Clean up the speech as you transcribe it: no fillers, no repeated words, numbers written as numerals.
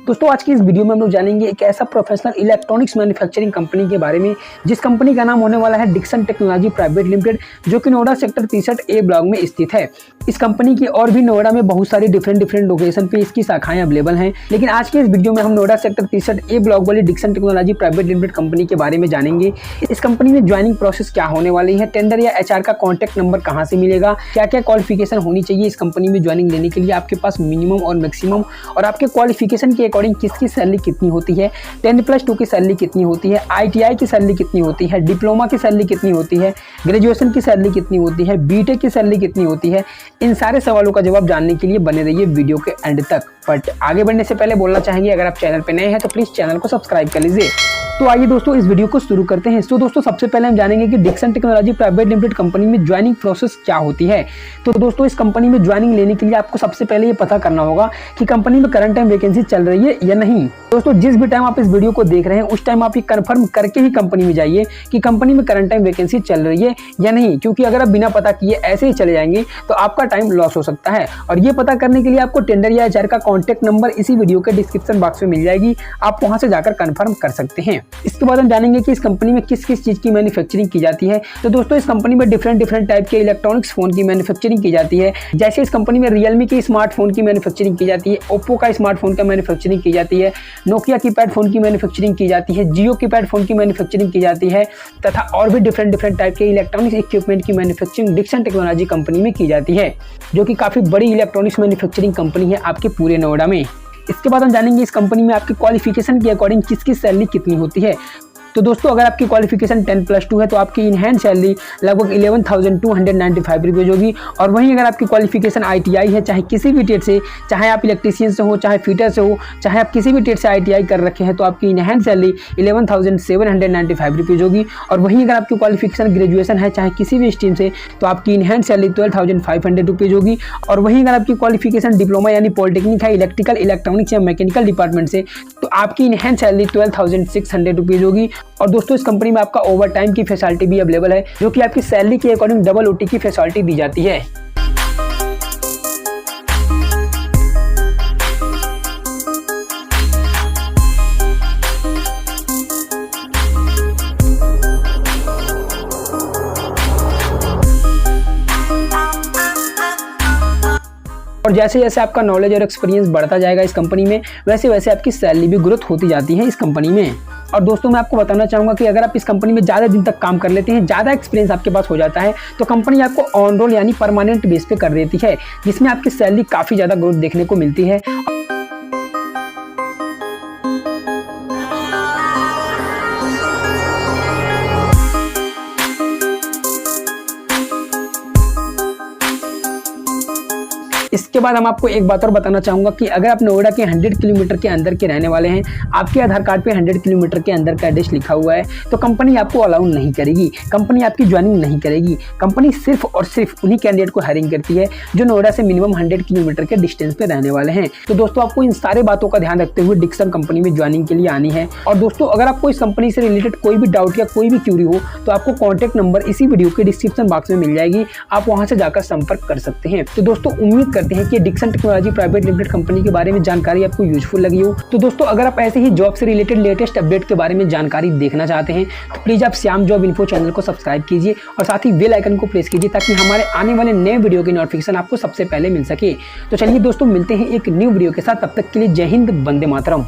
दोस्तों आज की इस वीडियो में हम लोग जानेंगे एक ऐसा प्रोफेशनल इलेक्ट्रॉनिक्स मैन्युफैक्चरिंग कंपनी के बारे में जिस कंपनी का नाम होने वाला है डिक्सन टेक्नोलॉजी प्राइवेट लिमिटेड, जो कि नोएडा सेक्टर 63A ब्लॉक में स्थित है। इस कंपनी की और भी नोएडा में बहुत सारी डिफरेंट लोकेशन पे इसकी शाखाएं अवेलेबल हैं, लेकिन आज के इस वीडियो में हम नोएडा सेक्टर 63A ब्लॉक वाली Dixon Technology Private Limited company के बारे में जानेंगे। इस कंपनी में ज्वाइनिंग प्रोसेस क्या होने वाली है, टेंडर या HR का कॉन्टैक्ट नंबर कहाँ से मिलेगा, क्या क्या क्वालिफिकेशन होनी चाहिए इस कंपनी में ज्वाइनिंग लेने के लिए, आपके पास मिनिमम और मैक्सिमम और आपके क्वालिफिकेशन के अकॉर्डिंग किसकी सैलरी कितनी होती है, 10+2 की सैलरी कितनी होती है, ITI की सैलरी कितनी होती है, डिप्लोमा की सैलरी कितनी होती है, ग्रेजुएशन की सैलरी कितनी होती है, BTech की सैलरी कितनी होती है। इन सारे सवालों का जवाब जानने के लिए बने रहिए वीडियो के एंड तक। बट आगे बढ़ने से पहले बोलना चाहेंगे, अगर आप चैनल पर नए हैं तो प्लीज चैनल को सब्सक्राइब कर लीजिए। तो आइए दोस्तों इस वीडियो को शुरू करते हैं। तो दोस्तों सबसे पहले हम जानेंगे कि Dixon Technology Private Limited company में ज्वाइनिंग प्रोसेस क्या होती है। तो दोस्तों इस कंपनी में ज्वाइनिंग लेने के लिए आपको सबसे पहले ये पता करना होगा कि कंपनी में करंट टाइम वैकेंसी चल रही है या नहीं। दोस्तों जिस भी टाइम आप इस वीडियो को देख रहे हैं उस टाइम आप ये कंफर्म करके ही कंपनी में जाइए कि कंपनी में करंट टाइम वैकेंसी चल रही है या नहीं, क्योंकि अगर आप बिना पता किए ऐसे ही चले जाएंगे तो आपका टाइम लॉस हो सकता है। और ये पता करने के लिए आपको टेंडर या HR का कॉन्टैक्ट नंबर इसी वीडियो के डिस्क्रिप्शन बॉक्स में मिल जाएगी, आप वहां से जाकर कंफर्म कर सकते हैं। इसके बाद हम जानेंगे कि इस कंपनी में किस किस चीज की मैन्युफैक्चरिंग की जाती है। तो दोस्तों इस कंपनी में डिफरेंट टाइप के इलेक्ट्रॉनिक्स फोन की मैन्युफैक्चरिंग की जाती है। जैसे इस कंपनी में रियलमी के स्मार्टफोन की मैन्युफैक्चरिंग की जाती है, ओप्पो का स्मार्टफोन का मैन्युफैक्चरिंग की जाती है, नोकिया कीपैड फोन की मैन्युफैक्चरिंग की जाती है, जियो कीपैड फोन की मैन्युफैक्चरिंग की जाती है, तथा और भी डिफरेंट टाइप के इलेक्ट्रॉनिक्स इक्विपमेंट की मैन्युफैक्चरिंग डिक्सन टेक्नोलॉजी कंपनी में की जाती है, जो कि काफी बड़ी इलेक्ट्रॉनिक्स मैन्युफैक्चरिंग कंपनी है आपके पूरे नोएडा में। इसके बाद हम जानेंगे इस कंपनी में आपके क्वालिफिकेशन के अकॉर्डिंग किसकी सैलरी कितनी होती है। तो दोस्तों अगर आपकी क्वालिफिकेशन 10+2 है तो आपकी इन हैंड सैलरी लगभग 11,295 रुपीज़ होगी। और वहीं अगर आपकी क्वालिफिकेशन ITI है, चाहे किसी भी ट्रेड से, चाहे आप इलेक्ट्रीशियन से हो, चाहे फिटर से हो, चाहे आप किसी भी ट्रेड से ITI कर रखे हैं, तो आपकी इन हैंड सैलरी 11,795 रुपीज़ होगी। और वहीं अगर आपकी क्वालिफिकेशन ग्रेजुएशन है, चाहे किसी भी स्ट्रीम से, तो आपकी इन हैंड सैलरी 12,500 रुपीज़ होगी। और वहीं अगर आपकी क्वालिफिकेशन डिप्लोमा यानी पॉलिटेक्निक है, इलेक्ट्रिकल, इलेक्ट्रॉनिक्स या मैकेनिकल डिपार्टमेंट से, तो आपकी इन हैंड सैलरी 12,600 रुपीज़ होगी। और दोस्तों इस कंपनी में आपका ओवर टाइम की फैसिलिटी भी अवेलेबल है, जो कि आपकी सैलरी के अकॉर्डिंग डबल OT की फैसिलिटी दी जाती है। और जैसे जैसे आपका नॉलेज और एक्सपीरियंस बढ़ता जाएगा इस कंपनी में, वैसे वैसे आपकी सैलरी भी ग्रोथ होती जाती है इस कंपनी में। और दोस्तों मैं आपको बताना चाहूँगा कि अगर आप इस कंपनी में ज़्यादा दिन तक काम कर लेते हैं, ज़्यादा एक्सपीरियंस आपके पास हो जाता है, तो कंपनी आपको ऑन रोल यानी परमानेंट बेस पे कर देती है, जिसमें आपकी सैलरी काफ़ी ज़्यादा ग्रोथ देखने को मिलती है। इसके बाद हम आपको एक बात और बताना चाहूँगा कि अगर आप नोएडा के 100 किलोमीटर के अंदर के रहने वाले हैं, आपके आधार कार्ड पे 100 किलोमीटर के अंदर का एड्रेस लिखा हुआ है, तो कंपनी आपको अलाउ नहीं करेगी, कंपनी आपकी ज्वाइनिंग नहीं करेगी। कंपनी सिर्फ और सिर्फ उन्हीं कैंडिडेट को हायरिंग करती है जो नोएडा से मिनिमम 100 किलोमीटर के डिस्टेंस पे रहने वाले हैं। तो दोस्तों आपको इन सारे बातों का ध्यान रखते हुए डिक्सन कंपनी में ज्वाइनिंग के लिए आनी है। और दोस्तों अगर आपको इस कंपनी से रिलेटेड कोई भी डाउट या कोई भी क्यूरी हो, तो आपको कॉन्टैक्ट नंबर इसी वीडियो के डिस्क्रिप्शन बॉक्स में मिल जाएगी, आप वहां से जाकर संपर्क कर सकते हैं। तो दोस्तों उम्मीद करते हैं कि Dixon Technology Private Limited company के बारे में जानकारी आपको यूजफुल लगी हो। तो दोस्तों अगर आप ऐसे ही जॉब से रिलेटेड लेटेस्ट अपडेट के बारे में जानकारी देखना चाहते हैं, तो प्लीज आप श्याम जॉब इन्फो चैनल को सब्सक्राइब कीजिए और साथ ही बेल आइकन को प्रेस कीजिए, ताकि हमारे आने वाले नए वीडियो की नोटिफिकेशन आपको सबसे पहले मिल सके। तो चलिए दोस्तों मिलते हैं एक न्यू वीडियो के साथ, तब तक के लिए जय हिंद, वंदे मातरम।